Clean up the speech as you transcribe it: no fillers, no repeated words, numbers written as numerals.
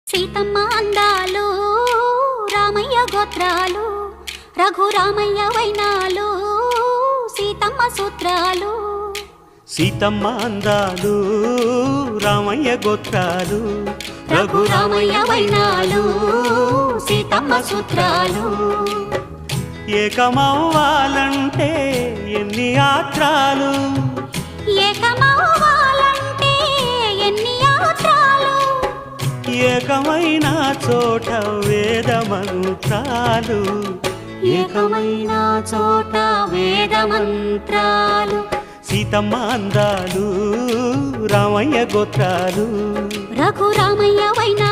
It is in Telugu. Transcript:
సీతమ్మ అందాలు రామయ్య గోత్రాలు రఘురామయ్య వైనాలు సీతమ్మ సూత్రాలు. సీతమ్మ అందాలు రామయ్య గోత్రాలు రఘురామయ్య వైనాలు సీతమ్మ సూత్రాలు. ఏకమవ్వాలంటే ఎన్ని యాత్రాలు, ఏకమవ్వాలంటే ఎన్ని యాత్రాలు, ఏకమైన చోట వేద మంత్రాలు, ఏకమైన చోట వేద మంత్రాలు. సీతమ్మ అందాలు రామయ్య గోత్రాలు రఘురామయ్య వైనాలు